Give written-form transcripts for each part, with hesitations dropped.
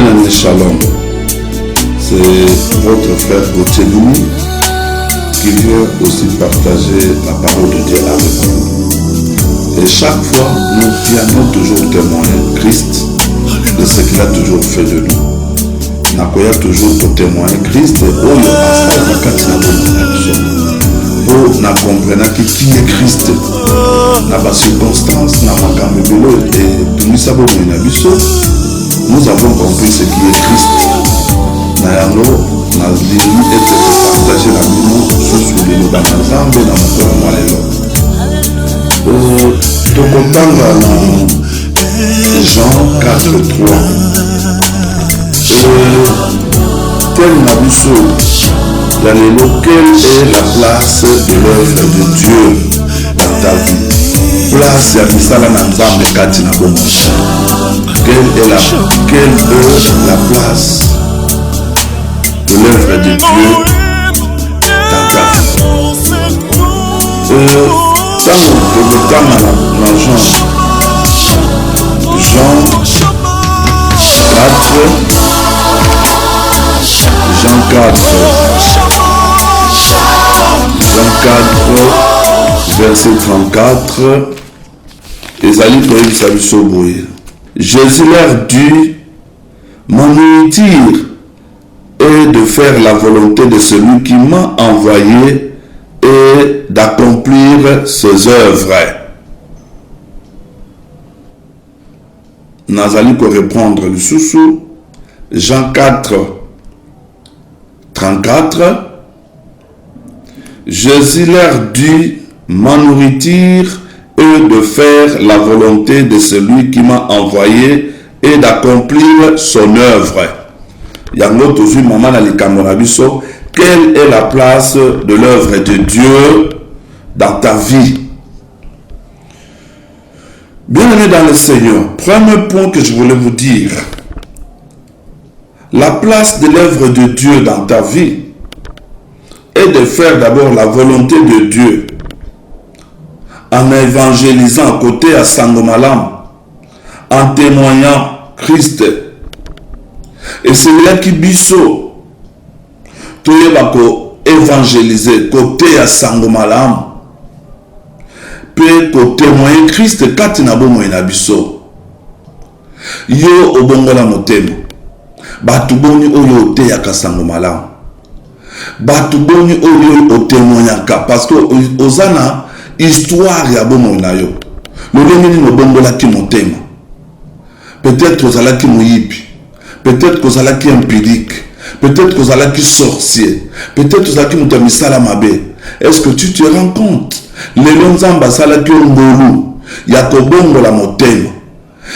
Bien-aimé, shalom. C'est votre frère Gauthier Louis qui vient aussi partager la parole de Dieu avec vous. Et chaque fois, nous tiendrons toujours témoin Christ de ce qu'il a toujours fait de nous. Nakoya toujours pour témoigner Christ et oyo afala kati na bomo na comprendre qui est Christ na ba circonstance na makambo belo et tumisa bomo na biso. Nous avons compris ce qui est Christ. Nayano na limu être partager la mino sous le dans Nzambe na mokolo malelo. Tokotanga na Jean 4:3. Tel Nabusso, dans lequel est la place de l'œuvre de Dieu dans ta vie. Place ya misala na Nzambe kati na bomo. Quelle est la place de l'œuvre de Dieu dans ta vie? Jean 4, verset 34. Ezali koyebi sabiso boye. Jésus leur dit, mon nourriture est de faire la volonté de celui qui m'a envoyé et d'accomplir ses œuvres. Nazali ko répondre le sous Jean 4, 34. Jésus leur dit, ma nourriture est de faire la volonté de celui qui m'a envoyé et d'accomplir son œuvre. Yango toujours maman na likambo na biso, quelle est la place de l'œuvre de Dieu dans ta vie? Bien-aimés dans le Seigneur, premier point que je voulais vous dire, la place de l'œuvre de Dieu dans ta vie est de faire d'abord la volonté de Dieu en évangélisant à côté à Sangomalam, en témoignant Christ. Et c'est là qui biso tout le monde évangéliser côté à Sangomalam, puis côté témoigner Christ katina bomo ina biso. Yo obongola motema. Batu boni oyo te ya Sangomalam. Batu boni oyo o témoignaka parce que ozana histoire ya bomo na yo. Lolenge ni bongola ki motema. Peut-être ozala ki moyibi. Peut-être kozala ki empirique. Peut-être kozala ki sorcier. Peut-être ozala ki mutamisala mabe. Est-ce que tu te rends compte? Lelo nzamba sala ki ngolu ya kobongola motema.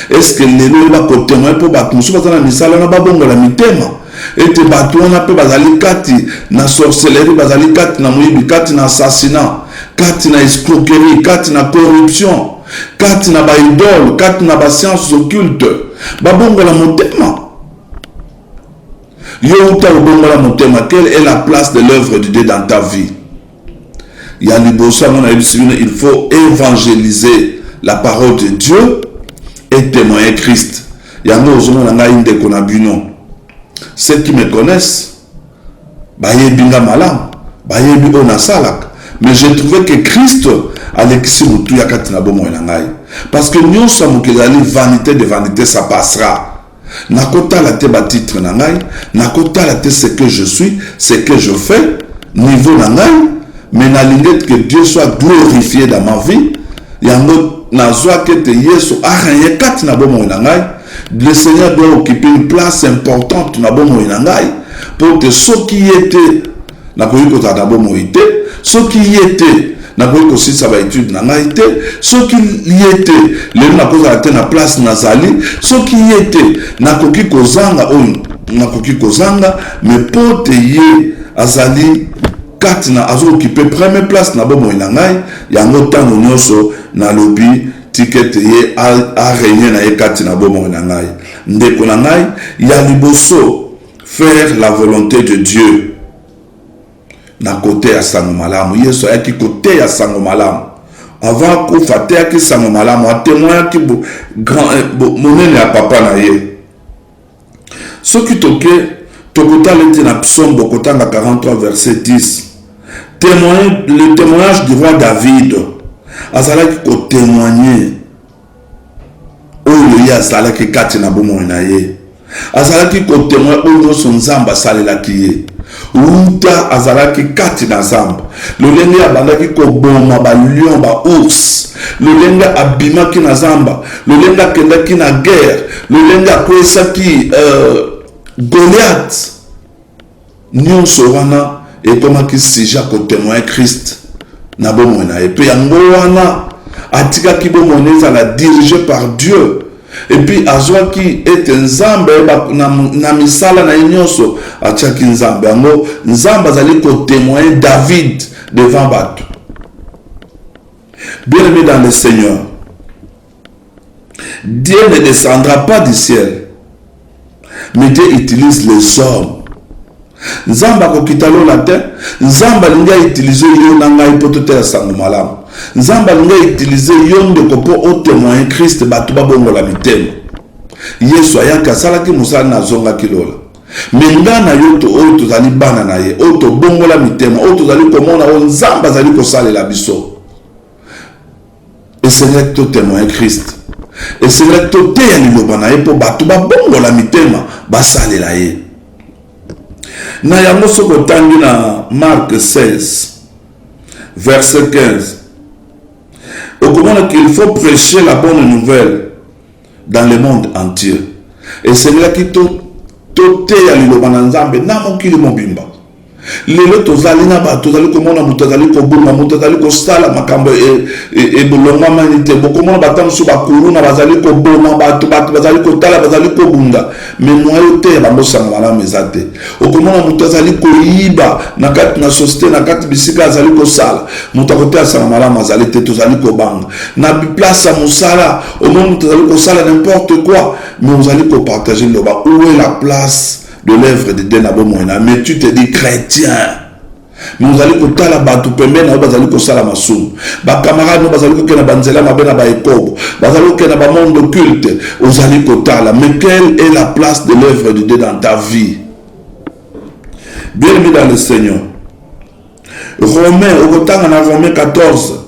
Est-ce que lelo ba ko témoin po ba musu bazana misala na babongola mitema? Ete batu wana pe bazali kati na sorcellerie, bazali kati na moyibi, kati na assassinat, kati na escroquerie, kati na corruption, kati na ba idole, kati na ba sciences occultes. Babongola motema. Yo uta babongola motema. Quelle est la place de l'œuvre de Dieu dans ta vie? Il y a il faut évangéliser la parole de Dieu et témoigner Christ. Il y a un ceux qui me connaissent, mais j'ai trouvé que Christ a l'excès parce que nous sommes vanité de vanité, ça passera. Nakota la te titre nangai, nakota la te ce que je suis, ce que je fais, niveau nangai, mais na lingette que Dieu soit glorifié dans ma vie. Yango nazwa que te yeso aranye kat na bomo nangai. Le Seigneur doit occuper une place importante na bomo nangai pour que ceux qui étaient na koyiko ta bomo ité, ceux qui étaient na koyiko si ça va étude nangai té, ceux qui y étaient le na koza te na place nazali, ceux qui étaient na kokiko zanga na kokiko zanga mais pour te yé azali katina azo occuper première place na bomo nangai yango tango nyoso na lobi ticket ye a régner na ye katina bomo nangai ndeko nangai ya liboso faire la volonté de Dieu na côté ya Sangomalam. Yeso ya ki côté ya Sangomalam avant ko faté ya ki Sangomalam a témoin ki grand monene ya papa na ye Ce qui toque, tokota leti na psaume bokotanga 43 verset 10. Le témoignage du roi David. Azalaki ko témoigner. Oyo ya azalaki kati na bomo na ye. Azalaki ko témoigner oyo son nzamba salelaki ye. Uta azalaki kati na zamba. Lolenge abandaki ko boma ba lion ba ours. Lolenge abimaki na zamba. Lolenge akendaki na guerre. Lolenge akwesaki Goliath. Nyonso wana ekomaki sija ko témoigner Christ na bomo na ye. Pe yango wana atikaki bomo ezala dirigé par Dieu. Et puis azwaki ete nzambe na misala na nyonso atiaki nzambe yango nzambe azali ko témoigner David devant bato. Bien aimé dans le Seigneur, Dieu ne descendra pas du ciel, mais Dieu utilise les hommes. Nzamba kokita lola te, nzamba linga utiliser yo na ngai poto te ya sango malamu. Nzamba linga utiliser yo ndeko po o témoigner Christ bato babongola mitema. Yesu ayaka salaki musala na zonga kilola. Menga na yo to o tozali bana na ye, o to bongola mitema, o tozali komona o nzamba zali ko salela biso. Et c'est là que témoigner Christ. Et c'est là que te ya liloba na ye po bato babongola mitema basalela ye. Na yango soko tangi na Marc 16 verset 15. Au comment qu'il faut prêcher la bonne nouvelle dans le monde entier. Et c'est là qui te ya liloba na nzambe na mokili mobimba. Lelo tozali na ba tozali komona mutazali ko bunga mutazali ko sala makambo e bolonga manite bokomona batamsu ba kuruna bazali ko bona bato bazali ko tala bazali ko bunga mais moyo te ba mbosanga mala mezate okomona mutazali ko yiba na kati na société na kati bisika azali ko sala mutakote asala mala mazali te tozali ko banga na place à musala au moment mutazali ko sala n'importe quoi mais vous allez ko partager le bas où est la place de l'œuvre de Dieu nabo moina mais tu te dis chrétien mais vous allez côté la batu pembe na bazali ko sala masumu ba camarade no bazali ko kena banzela mabena ba ekobo bazali ko kena ba monde culte vous allez côté là mais quelle est la place de l'œuvre de Dieu dans ta vie? Bien-aimé dans le Seigneur, Romains au côté dans Romains 14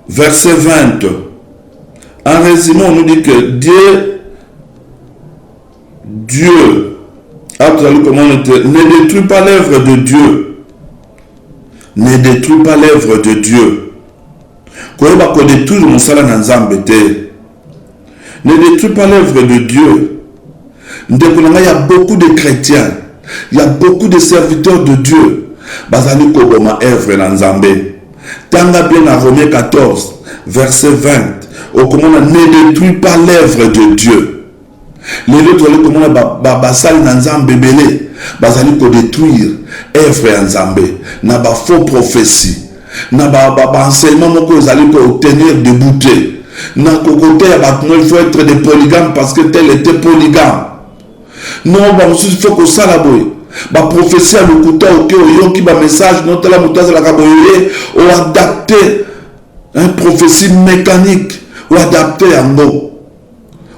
verset 20 en résumé on nous dit que Dieu ne détruit pas l'œuvre de Dieu. Ne détruit pas l'œuvre de Dieu. Ne détruit pas l'œuvre de Dieu. Il y a beaucoup de chrétiens. Il y a beaucoup de serviteurs de Dieu. Bazali koboma œuvre na Nzambe. Tanga bien à Romains 14, verset 20. Ne détruit pas l'œuvre de Dieu. Les autres comment basali na nzambe belé bazali ko détruire œuvre ya nzambe na ba faux prophétie na ba enseignement moko ezali ko tenir debout na kokote ya ba il faut être des polygames parce que tel était polygame non ba musu il faut ko sala boy ba prophétie à lokuta oke oyoki ba message non tela mutaza la kaboye o adapter un prophétie mécanique ou adapter yango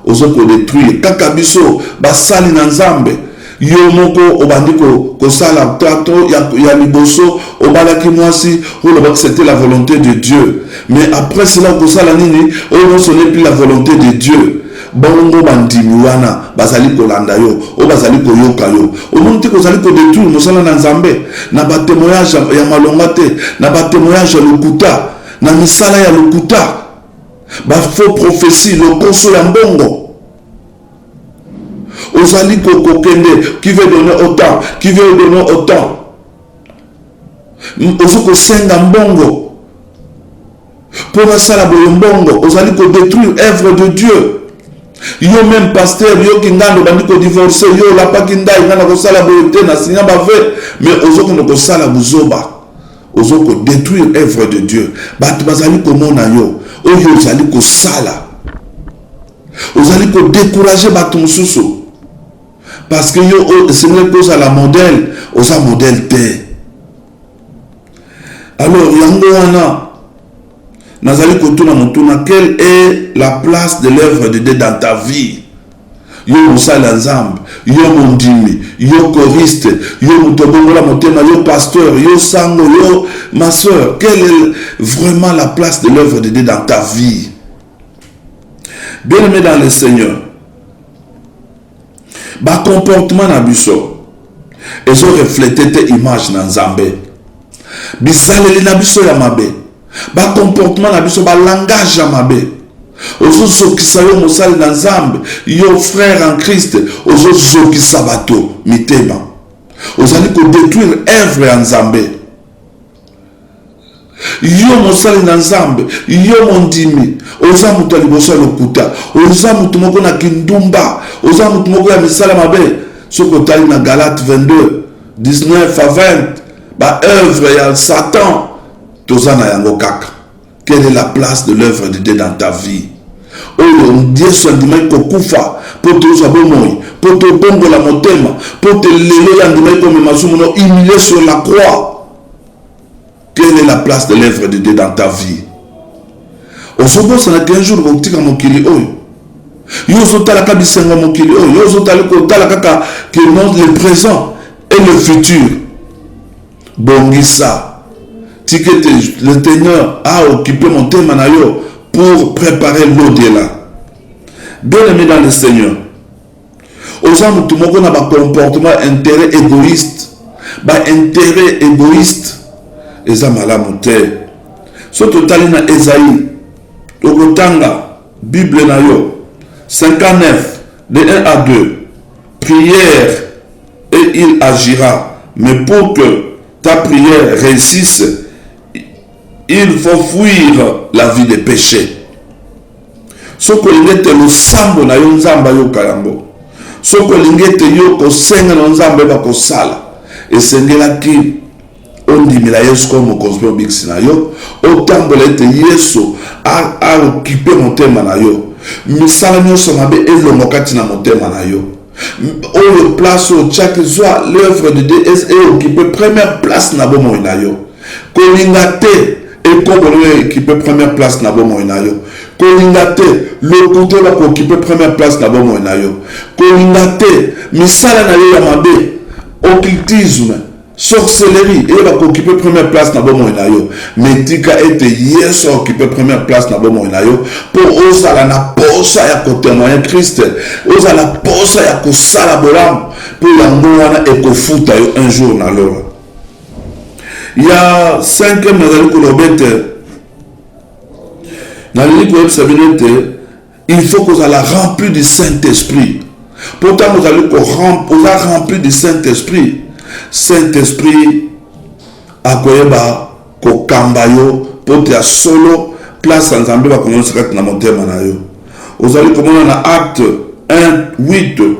ozoko détruire kaka biso basali na nzambe yo moko obandi ko sala tato ya liboso obalaki mwasi oloba que c'était la volonté de Dieu mais après cela ko sala nini on ce n'est plus la volonté de Dieu bongo bandimi wana bazali ko landa yo o bazali ko yoka yo omonte ko zali ko détruire mosala na nzambe na ba témoignage ya malonga te na ba témoignage ya lokuta na misala ya lokuta ba faux prophétie le conso ya mbongo ozali kokende qui veut donner autant qui veut donner autant ozoko senga mbongo pour la sala boyo mbongo ozali ko détruire œuvre de Dieu yo même pasteur yo kingando bandi ko divorcer yo la pa kindai ngana ko sala boyo te na sinya ba ve mais ozoko no ko sala buzoba ozoko détruire œuvre de Dieu bat bazali ko mona yo oyo ozali ko sala ozali ko décourager batu mususu parce que yo c'est une cause à la modèle osa modèle te alors yango wana nazali kotuna mutuna quelle est la place de l'œuvre de Dieu dans ta vie yo mosala nzambe, yo mondimi, yo choriste, yo mutobongola motema, yo pasteur, yo sango, yo ma soeur. Quelle est vraiment la place de l'œuvre de Dieu dans ta vie? Bien aimé dans le Seigneur, ba comportement na biso ezo refléter tes images na Nzambe. Bisaleli na biso ya mabe, ba comportement na biso, ba langage ya mabe. Ozo zokisa yo mosali na Nzambe, yo frère en Christ, ozo zokisa bato mitema. Ozali ko détruire œuvre ya Nzambe. Yo mosali na Nzambe, yo mondimi, oza mutu ya liboso ya lokuta, oza mutu moko na kindumba, oza mutu moko ya misala mabe. Soko otali na Galate 22, 19 à 20, ba œuvre ya Satan, toza na yango kaka. Quelle est la place de l'œuvre de Dieu dans ta vie? Oh, Dieu sondima kokufa, pour te zabomoi, pour te bongo la motema, pour te lelo yandima comme masumono humilié sur la croix. Quelle est la place de l'œuvre de Dieu dans ta vie? Osobo sana qu'un jour kotika mokili oyo. Yo zotala ka bisenga mokili oyo, yo zotala ko tala kaka que le présent et le futur. Bongisa. Le Seigneur a occupé mon thème pour préparer l'au-delà. Bien aimé dans le Seigneur, aux hommes tout le monde a un comportement intérêt égoïste, intérêt égoïste, et ça m'a la montée. Surtout dans Esaïe, au Tanga, Bible na yo, 59, de 1 à 2, prière et il agira, mais pour que ta prière réussisse, il faut fuir la vie des péchés. Ce que l'ingete le sambo na yo nzamba yo kayango. Ce que l'ingete yo ko senga na nzamba ba ko sala. Et sengela ki ondimila yesu ko mo cosmo bix na yo. Otambola ete yesu a occupé motema na yo. Misala nyonso mabe elongo kati na motema na yo. Au place au chaque soit l'œuvre de Dieu est occupée première place na bomo na yo. Kolingate et comme qui peut première place na bomo na yo. Kolingate le côté va occuper première place na bomo na yo. Kolingate misala na yo ya mabe, occultisme, sorcellerie et va occuper première place na bomo na yo. Mais tika ete yesu occuper première place na bomo na yo pour osala na posa ya ko témoigner Christ, osala posa ya ko sala bolam pour yango wana e ko futa yo un jour na lora. Il y a 5e nazali kolobete nalili koyeb sabinete, il faut que vous allez remplir du Saint-Esprit. Pourtant vous allez remplir du Saint-Esprit. Saint-Esprit akoyeba ko kambayo pote ya solo place nzambe ba kono sekati na motema na yo. Vous allez komona na acte 1:8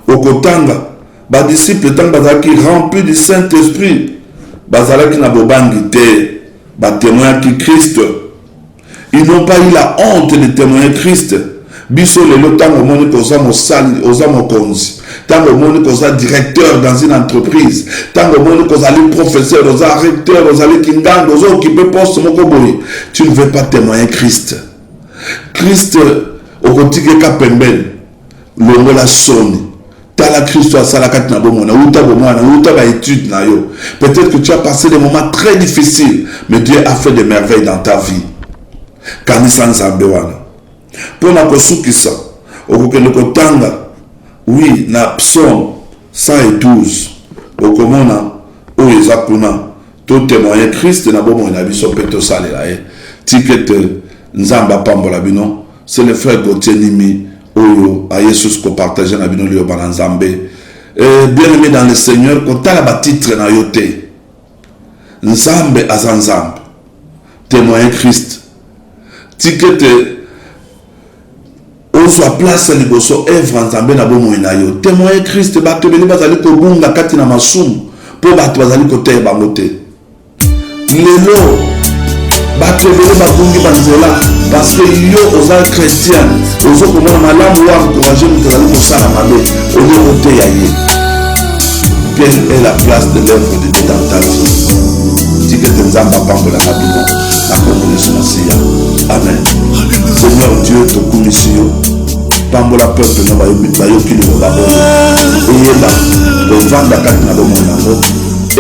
okotanga ba disciples tant bazaki remplis du Saint-Esprit bazalaki na bobangi te ba témoin qui Christ. Ils n'ont pas eu la honte de témoigner Christ. Biso lelo tango moni koza mosali oza mokonzi, tango moni koza directeur dans une entreprise, tango moni koza li professeur, oza recteur, oza li kingando, oza occupé poste moko boye, tu ne veux pas témoigner Christ. Christ okotike ka pembeni longola soni. Tala Christ asala kati na bomona, uta bomona, uta ba étude na yo. Peut-être que tu as passé des moments très difficiles, mais Dieu a fait des merveilles dans ta vie. Kanisa nzambe wana. Pour la kosukisa, okokende kotanga, oui, na psaume 112, okomona, oeza kuna, to témoigner Christ na bomo na biso peto sale la tikete nzamba pambola bino, c'est le frère Gauthier Nimi, oyo a Jesus ko partager na bino liyo bana nzambe. Bien aimé dans le Seigneur, kotala ba titre na yote. Nzambe azanzambe. Témoigner Christ. Tikete soit place liboso œuvre nzambe na bomo na yo. Témoigner Christ bato beli bazali ko bunga kati na masumu po bato bazali ko te bangote. Lelo bato beli babungi banzela parce que yo oza chrétien, ozo komona malamu wa encourager mutu bazali ko sala mabe, ozo kote ya ye. Quelle est la place de l'œuvre de Dieu dans ta vie? Tikete nzamba pambola na bino na komona Amen. Seigneur Dieu, te commission. pambola peuple na bayoki liloba oyo eyeba kovanda kati na bomoi nango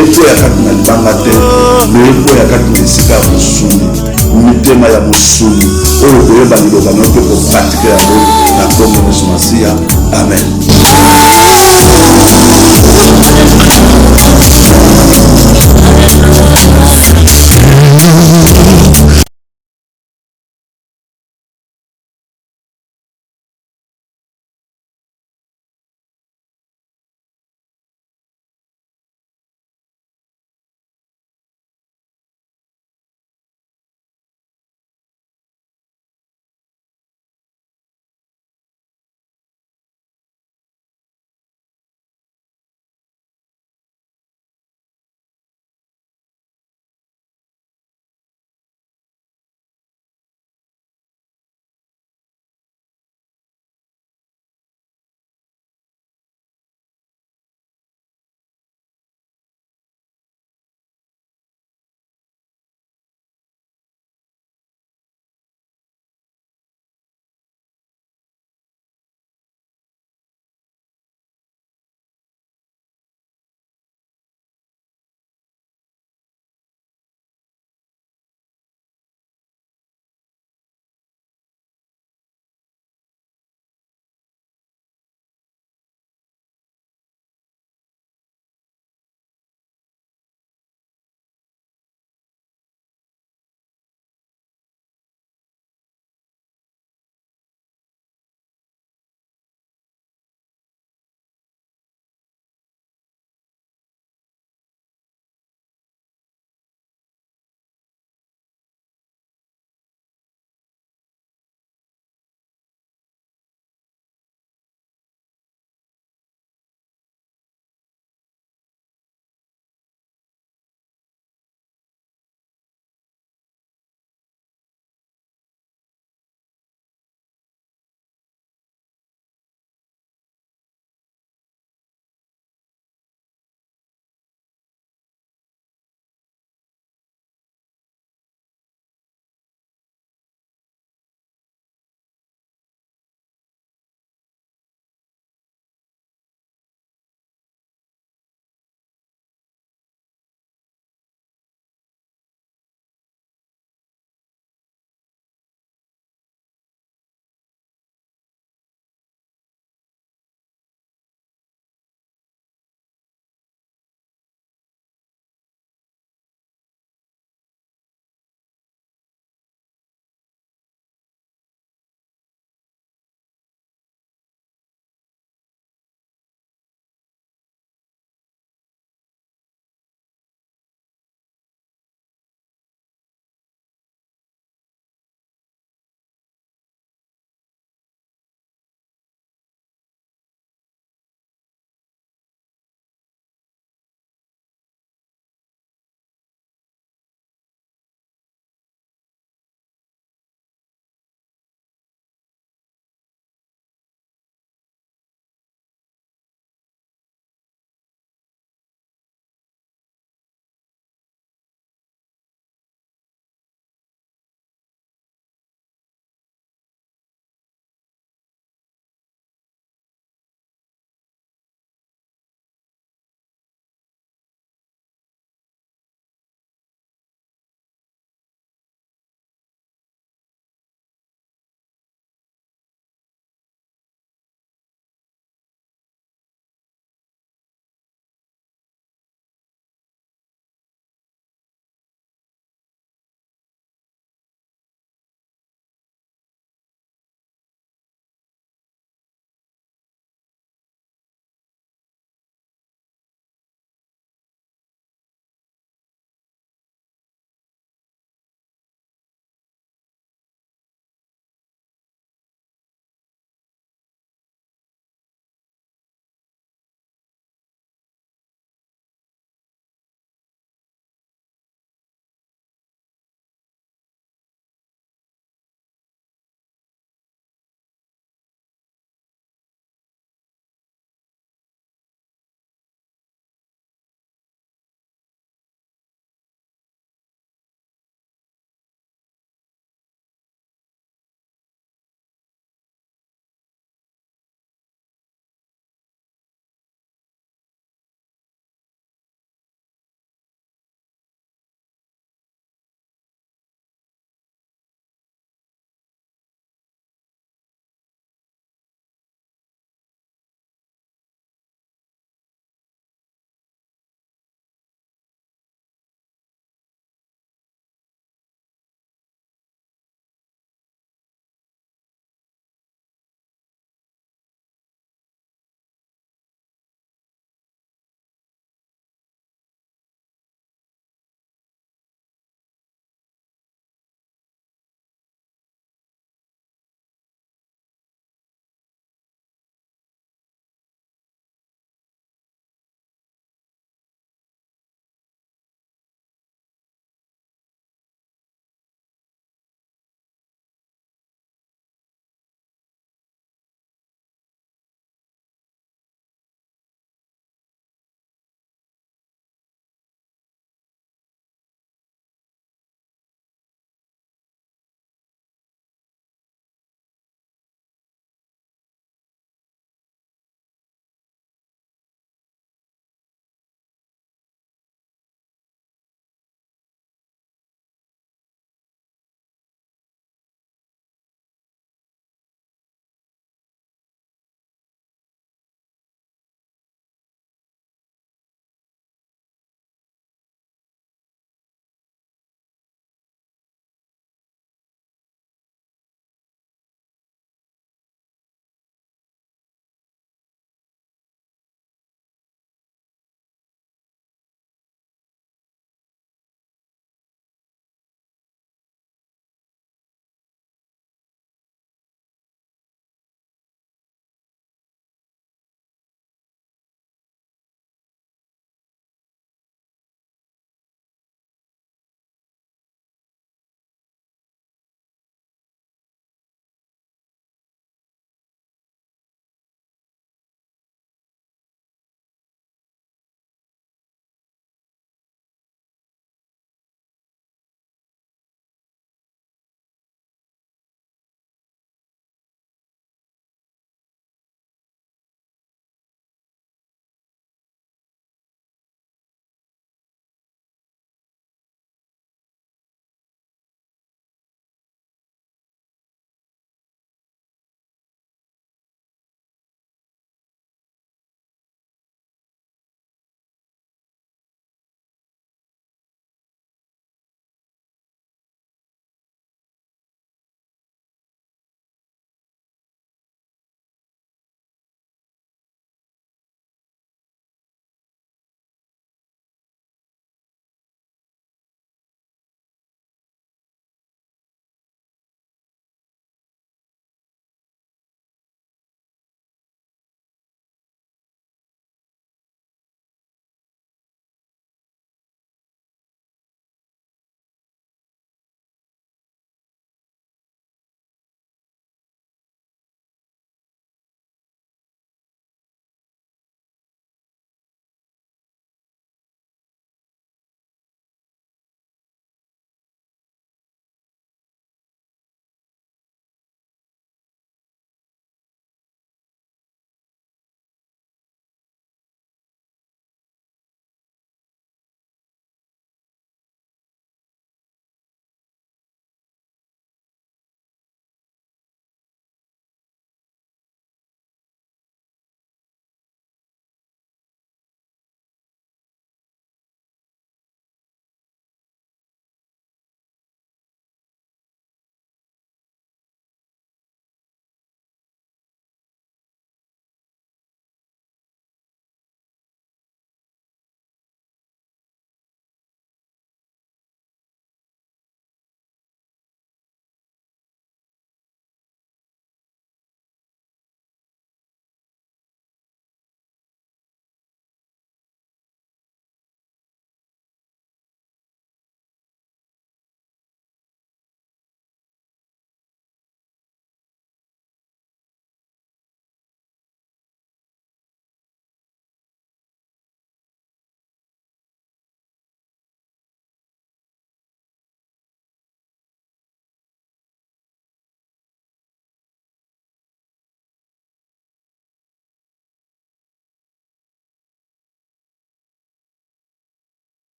ekoya kati na libanga te me ekoya kati na esika ya mosuni mitema ya mosuni oyo koyeba liloba na mpe kopratike yango na kombo yesu masiya amen.